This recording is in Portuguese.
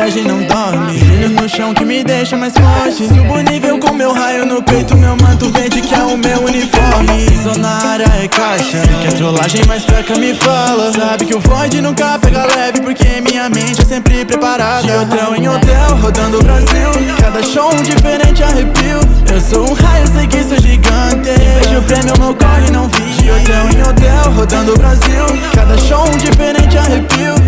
viagem não dorme. Brilho no chão que me deixa mais forte. Subo nível com meu raio no peito. Meu manto verde que é o meu uniforme. Zona área é caixa. Quer trollagem mais fraca me fala. Sabe que o void nunca pega leve, porque minha mente é sempre preparada. De hotel em hotel, rodando o Brasil. Cada show um diferente arrepio. Eu sou um raio, sei que sou gigante. Vejo o prêmio, meu corre não vi. De hotel em hotel, rodando o Brasil. Cada show um diferente arrepio.